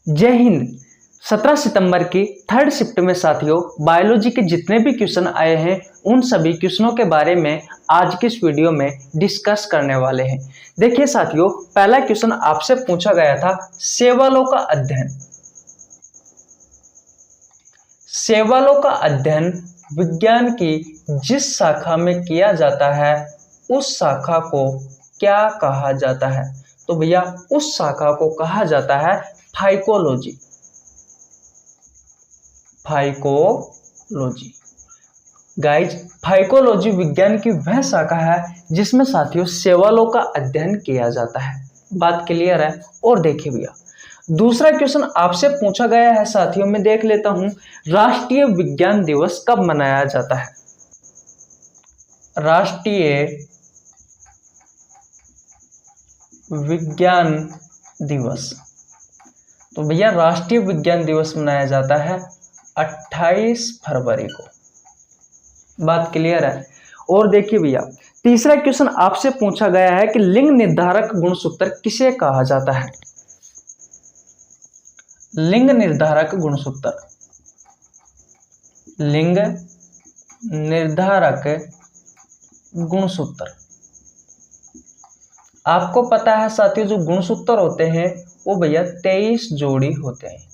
जय हिंद। 17 सितंबर की third shift में साथियों बायोलॉजी के जितने भी क्वेश्चन आए हैं उन सभी क्वेश्चनों के बारे में आज की इस वीडियो में डिस्कस करने वाले हैं। देखिए साथियों, पहला क्वेश्चन आपसे पूछा गया था शैवालों का अध्ययन। शैवालों का अध्ययन विज्ञान की जिस शाखा में किया जाता है उस शाखा को क्या कहा जाता है? तो भैया उस शाखा को कहा जाता है फाइकोलॉजी। फाइकोलॉजी गाइज, फाइकोलॉजी विज्ञान की वह शाखा है जिसमें साथियों शैवालों का अध्ययन किया जाता है। बात क्लियर है? और देखिए भैया, दूसरा क्वेश्चन आपसे पूछा गया है साथियों, मैं देख लेता हूं, राष्ट्रीय विज्ञान दिवस कब मनाया जाता है? राष्ट्रीय विज्ञान दिवस, तो भैया राष्ट्रीय विज्ञान दिवस मनाया जाता है 28 फरवरी को। बात क्लियर है? और देखिए भैया, तीसरा क्वेश्चन आपसे पूछा गया है कि लिंग निर्धारक गुणसूत्र किसे कहा जाता है? लिंग निर्धारक गुणसूत्र, लिंग निर्धारक गुणसूत्र। आपको पता है साथियों, जो गुणसूत्र होते हैं वो भैया 23 जोड़ी होते हैं।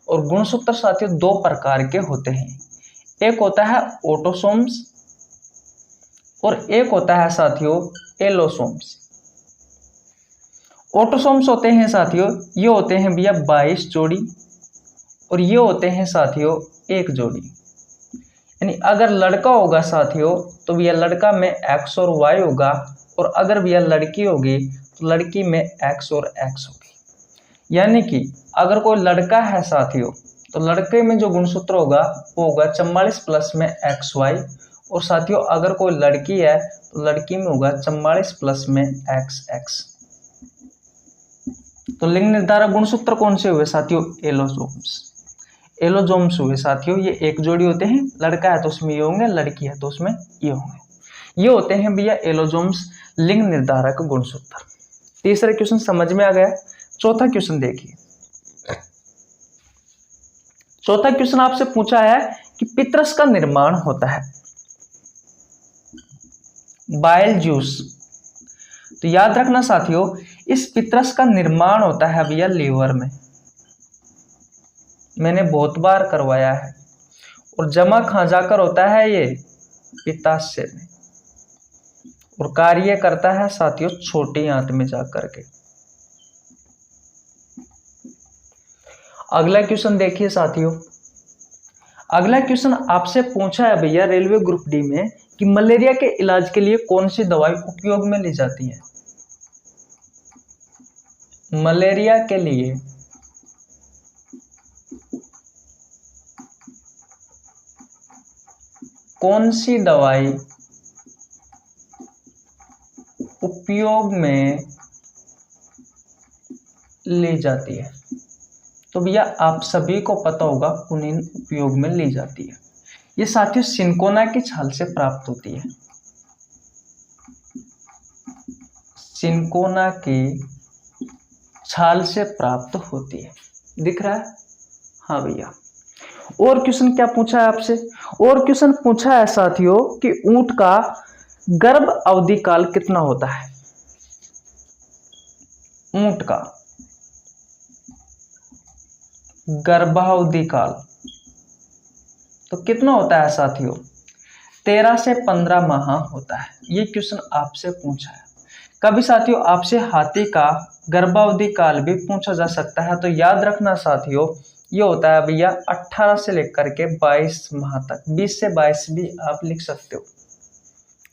और गुणसूत्र साथियों दो प्रकार के होते हैं, एक होता है ऑटोसोम्स और एक होता है साथियों एलोसोम्स। ऑटोसोम्स होते हैं साथियों, ये होते हैं भैया 22 जोड़ी और ये होते हैं साथियों 1 जोड़ी। यानी अगर लड़का होगा साथियों तो भैया लड़का में X और Y होगा, और अगर भैया लड़की होगी तो लड़की में X और X होगी। यानी कि अगर कोई लड़का है साथियों तो लड़के में जो गुणसूत्र होगा वो होगा 44 प्लस में XY, और साथियों अगर कोई लड़की है तो लड़की में होगा 44 प्लस में XX। तो लिंग निर्धारक गुणसूत्र कौन से हुए साथियों? एलोसोम्स। एलोसोम्स हुए साथियों, ये 1 जोड़ी होते हैं, लड़का है तो उसमें ये होंगे, लड़की है तो उसमें ये होंगे। ये होते हैं भैया एलोसोम्स, लिंग निर्धारक गुणसूत्र। तीसरा क्वेश्चन समझ में आ गया। चौथा क्वेश्चन देखिए, चौथा क्वेश्चन आपसे पूछा है कि पित्रस का निर्माण होता है बाइल जूस। तो याद रखना साथियों, इस पित्रस का निर्माण होता है भैया लीवर में। मैंने बहुत बार करवाया है। और जमा कहां जाकर होता है? ये पित्ताशय में। और कार्य करता है साथियों छोटी आंत में जाकर के। अगला क्वेश्चन देखिए साथियों, अगला क्वेश्चन आपसे पूछा है भैया रेलवे ग्रुप डी में कि मलेरिया के इलाज के लिए कौन सी दवाई उपयोग में ली जाती है? मलेरिया के लिए कौन सी दवाई उपयोग में ली जाती है? तो भैया आप सभी को पता होगा कुनिन उपयोग में ली जाती है। ये साथियों सिनकोना की छाल से प्राप्त होती है। सिनकोना की छाल से प्राप्त होती है। दिख रहा है? हाँ भैया। और क्वेश्चन क्या पूछा है आपसे? और क्वेश्चन पूछा है साथियों कि ऊंट का गर्भ अवधि काल कितना होता है? ऊंट का गर्भावधि काल तो कितना होता है साथियों? 13 से 15 माह होता है। ये क्वेश्चन आपसे पूछा है। कभी साथियों आपसे हाथी का गर्भावधि काल भी पूछा जा सकता है। तो याद रखना साथियों, ये होता है भैया 18 से लेकर के 22 माह तक। 20 से 22 भी आप लिख सकते हो।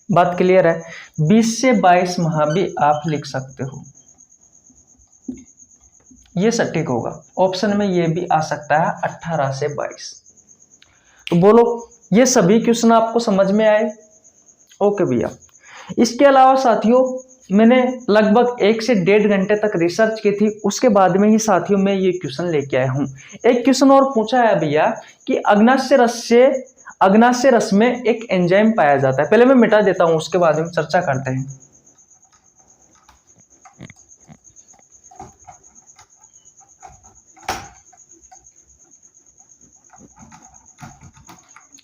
बात क्लियर है? 20 से 22 माह भी आप लिख सकते हो, ये सटीक होगा। ऑप्शन में ये भी आ सकता है 18 से 22। तो बोलो, ये सभी क्वेश्चन आपको समझ में आए? ओके भैया। इसके अलावा साथियों मैंने लगभग 1 से 1.5 घंटे तक रिसर्च की थी, उसके बाद में ही साथियों मैं ये क्वेश्चन लेके आया हूँ। एक क्वेश्चन और पूछा है भैया कि अग्नाशय रस में एक एंजाइम पाया जाता है। पहले मैं मिटा देता हूँ, उसके बाद में चर्चा करते हैं।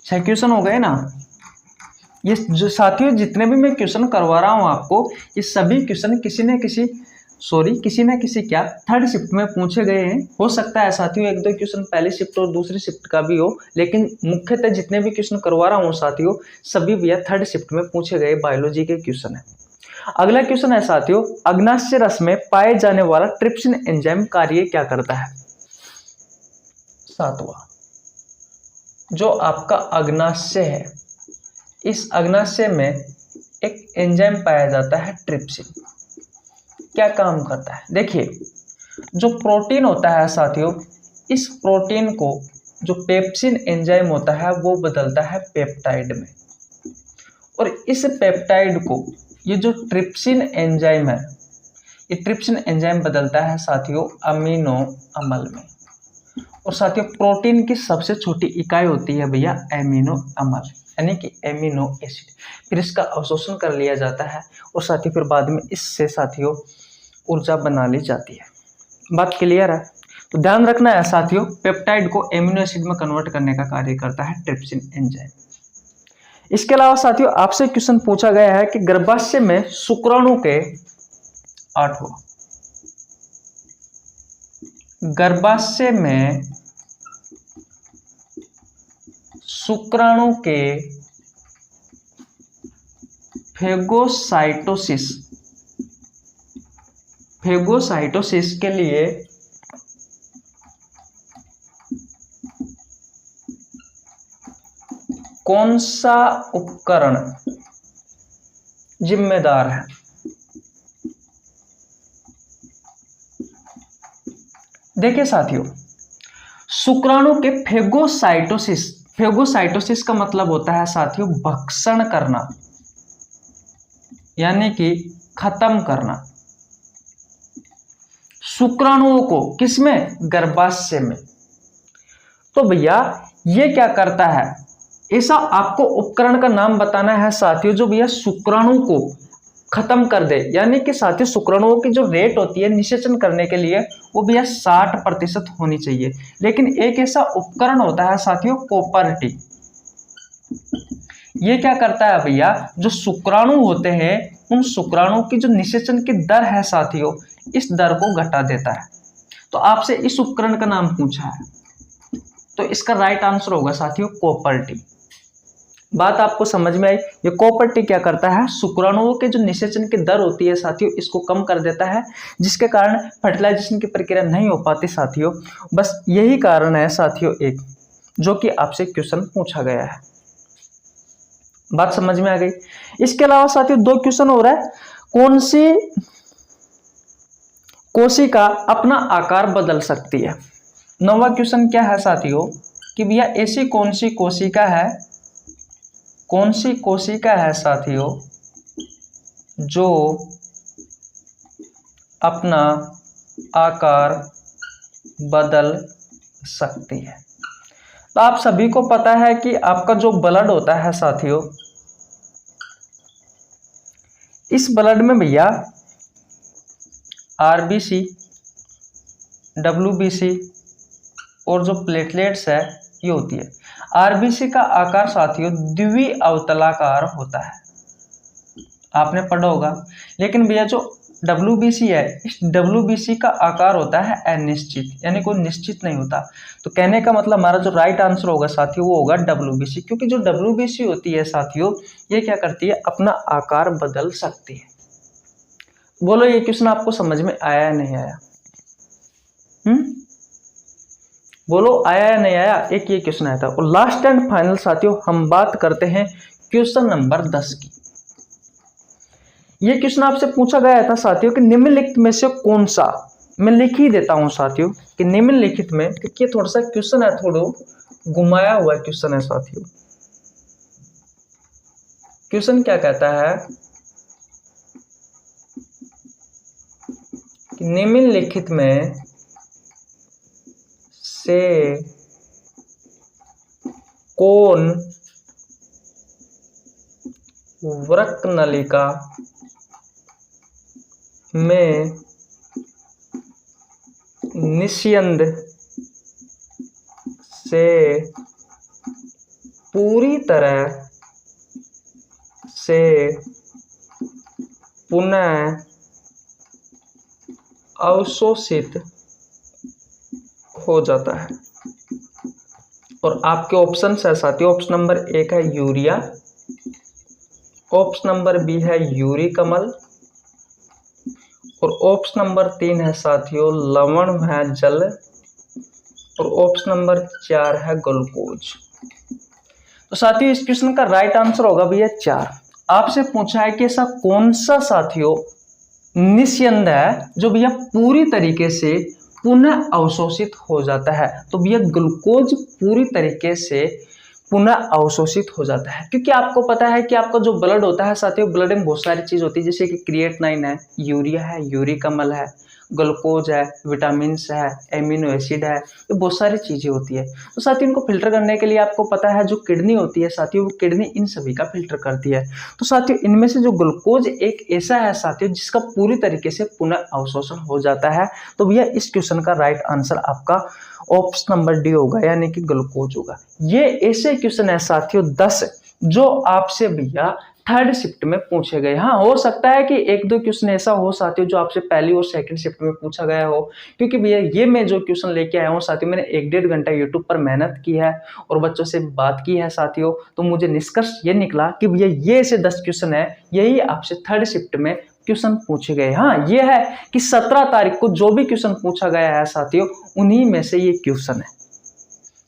6 क्वेश्चन हो गए ना। ये जो साथियों जितने भी मैं क्वेश्चन करवा रहा हूँ आपको, ये सभी क्वेश्चन किसी न किसी क्या थर्ड शिफ्ट में पूछे गए हैं। हो सकता है साथियों एक दो क्वेश्चन पहली शिफ्ट और दूसरी शिफ्ट का भी हो, लेकिन मुख्यतः जितने भी क्वेश्चन करवा रहा हूँ साथियों सभी भैया थर्ड शिफ्ट में पूछे गए बायोलॉजी के क्वेश्चन है। अगला क्वेश्चन है साथियों, अग्नाशय रस में पाए जाने वाला ट्रिप्सिन एंजाइम कार्य क्या करता है। सातवां, जो आपका अग्नाशय है, इस अग्नाशय में एक एंजाइम पाया जाता है ट्रिप्सिन, क्या काम करता है। देखिए जो प्रोटीन होता है साथियों, इस प्रोटीन को जो पेप्सिन एंजाइम होता है वो बदलता है पेप्टाइड में, और इस पेप्टाइड को ये जो ट्रिप्सिन एंजाइम है, ये ट्रिप्सिन एंजाइम बदलता है साथियों अमीनो अम्ल में। और साथियों प्रोटीन की सबसे छोटी इकाई होती है भैया एमिनो अम्ल, यानी कि एमिनो एसिड। फिर इसका अवशोषण कर लिया जाता है और साथियों फिर बाद में इससे साथियों ऊर्जा बना ली जाती है। बात क्लियर है। तो ध्यान रखना है साथियों, पेप्टाइड को एमिनो एसिड में कन्वर्ट करने का कार्य करता है ट्रिप्सिन एंजाइम। इसके अलावा साथियों आपसे क्वेश्चन पूछा गया है कि गर्भाशय में शुक्राणु के गर्भाशय में शुक्राणु के फेगोसाइटोसिस के लिए कौन सा उपकरण जिम्मेदार है। देखिए साथियों, शुक्राणु के फेगोसाइटोसिस का मतलब होता है साथियों भक्षण करना, यानी कि खत्म करना शुक्राणुओं को, किसमें, गर्भाशय में। तो भैया ये क्या करता है, ऐसा आपको उपकरण का नाम बताना है साथियों जो भैया शुक्राणु को खत्म कर दे, यानी कि साथियों शुक्राणुओं की जो रेट होती है निषेचन करने के लिए वो भैया 60% होनी चाहिए। लेकिन एक ऐसा उपकरण होता है साथियों कॉपर टी, ये क्या करता है भैया, जो शुक्राणु होते हैं उन शुक्राणु की जो निषेचन की दर है साथियों, इस दर को घटा देता है। तो आपसे इस उपकरण का नाम पूछा है, तो इसका राइट आंसर होगा साथियों कॉपर टी। बात आपको समझ में आई। ये कॉपर टी क्या करता है, शुक्राणुओं के जो निषेचन की दर होती है साथियों इसको कम कर देता है, जिसके कारण फर्टिलाइजेशन की प्रक्रिया नहीं हो पाती साथियों। बस यही कारण है साथियों एक, जो कि आपसे क्वेश्चन पूछा गया है। बात समझ में आ गई। इसके अलावा साथियों 2 क्वेश्चन हो रहा है, कौन सी कोशिका अपना आकार बदल सकती है। 9वां क्वेश्चन क्या है साथियों कि भैया ऐसी कौन सी कोशिका है साथियों जो अपना आकार बदल सकती है। तो आप सभी को पता है कि आपका जो ब्लड होता है साथियों, इस ब्लड में भैया आरबीसी, डब्ल्यूबीसी और जो प्लेटलेट्स है ये होती है। आरबीसी का आकार साथियों द्विअवतलाकार होता है, आपने पढ़ा होगा। लेकिन भैया जो डब्ल्यूबीसी है, इस डब्ल्यूबीसी का आकार होता है अनिश्चित, यानी कोई निश्चित नहीं होता। तो कहने का मतलब हमारा जो राइट आंसर होगा साथियों वो होगा डब्ल्यूबीसी, क्योंकि जो डब्ल्यूबीसी होती है साथियों ये क्या करती है, अपना आकार बदल सकती है। बोलो ये क्वेश्चन आपको समझ में आया या नहीं आया? बोलो आया या नहीं आया? एक ये क्वेश्चन आया था। और लास्ट एंड फाइनल साथियों हम बात करते हैं क्वेश्चन नंबर 10 की। ये क्वेश्चन आपसे पूछा गया था साथियों कि निम्नलिखित में से कौन सा, मैं लिख ही देता हूं साथियों कि निम्नलिखित में, क्योंकि थोड़ा सा क्वेश्चन है, थोड़ा घुमाया हुआ क्वेश्चन है साथियों। क्वेश्चन क्या कहता है कि निम्नलिखित में से कौन वृक्क नलिका में निस्यंद से पूरी तरह से पुनः अवशोषित हो जाता है। और आपके ऑप्शन है साथियों, ऑप्शन नंबर 1 है यूरिया, ऑप्शन नंबर बी है यूरिक अम्ल, और ऑप्शन नंबर 3 है साथियों लवण है जल, और ऑप्शन नंबर 4 है ग्लूकोज। तो साथियों इस क्वेश्चन का राइट आंसर होगा भैया 4। आपसे पूछा है कि ऐसा कौन सा साथियों निस्यंद है जो भैया पूरी तरीके से पुनः अवशोषित हो जाता है। तो भैया ग्लूकोज पूरी तरीके से पुनः अवशोषित हो जाता है, क्योंकि आपको पता है कि आपका जो ब्लड होता है साथियों, ब्लड में बहुत सारी चीज होती है, जैसे कि क्रिएटिनिन है, यूरिया है, यूरिक अम्ल है, ग्लूकोज है, विटामिन है, एमिनो एसिड है, ये बहुत सारी चीजें होती है। तो साथियों इनको फिल्टर करने के लिए आपको पता है जो किडनी होती है साथियों, वो किडनी इन सभी का फिल्टर करती है। तो साथियों इनमें से जो ग्लूकोज एक ऐसा है साथियों जिसका पूरी तरीके से पुनः अवशोषण हो जाता है। तो भैया इस क्वेश्चन का राइट आंसर आपका ऑप्शन नंबर डी होगा, यानी कि ग्लूकोज होगा। ये ऐसे क्वेश्चन है साथियों 10 जो आपसे भैया थर्ड शिफ्ट में पूछे गए। हाँ, हो सकता है कि एक दो क्वेश्चन ऐसा हो साथियों जो आपसे पहली और सेकंड शिफ्ट में पूछा गया हो, क्योंकि भैया ये मैं जो क्वेश्चन लेके आया हूँ साथियों, मैंने 1-1.5 घंटा यूट्यूब पर मेहनत की है और बच्चों से बात की है साथियों। तो मुझे निष्कर्ष ये निकला कि भैया ये ऐसे 10 क्वेश्चन है, यही आपसे थर्ड शिफ्ट में क्वेश्चन पूछे गए। हाँ, ये है कि 17 तारीख को जो भी क्वेश्चन पूछा गया है साथियों, उन्हीं में से ये क्वेश्चन है।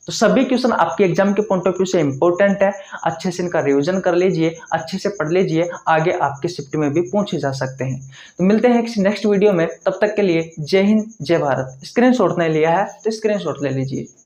तो सभी क्वेश्चन आपके एग्जाम के पॉइंट ऑफ व्यू से इंपॉर्टेंट है, अच्छे से इनका रिवीजन कर लीजिए, अच्छे से पढ़ लीजिए, आगे आपके शिफ्ट में भी पूछे जा सकते हैं। तो मिलते हैं किसी नेक्स्ट वीडियो में, तब तक के लिए जय हिंद जय भारत। स्क्रीनशॉट नहीं लिया है तो स्क्रीनशॉट ले लीजिए।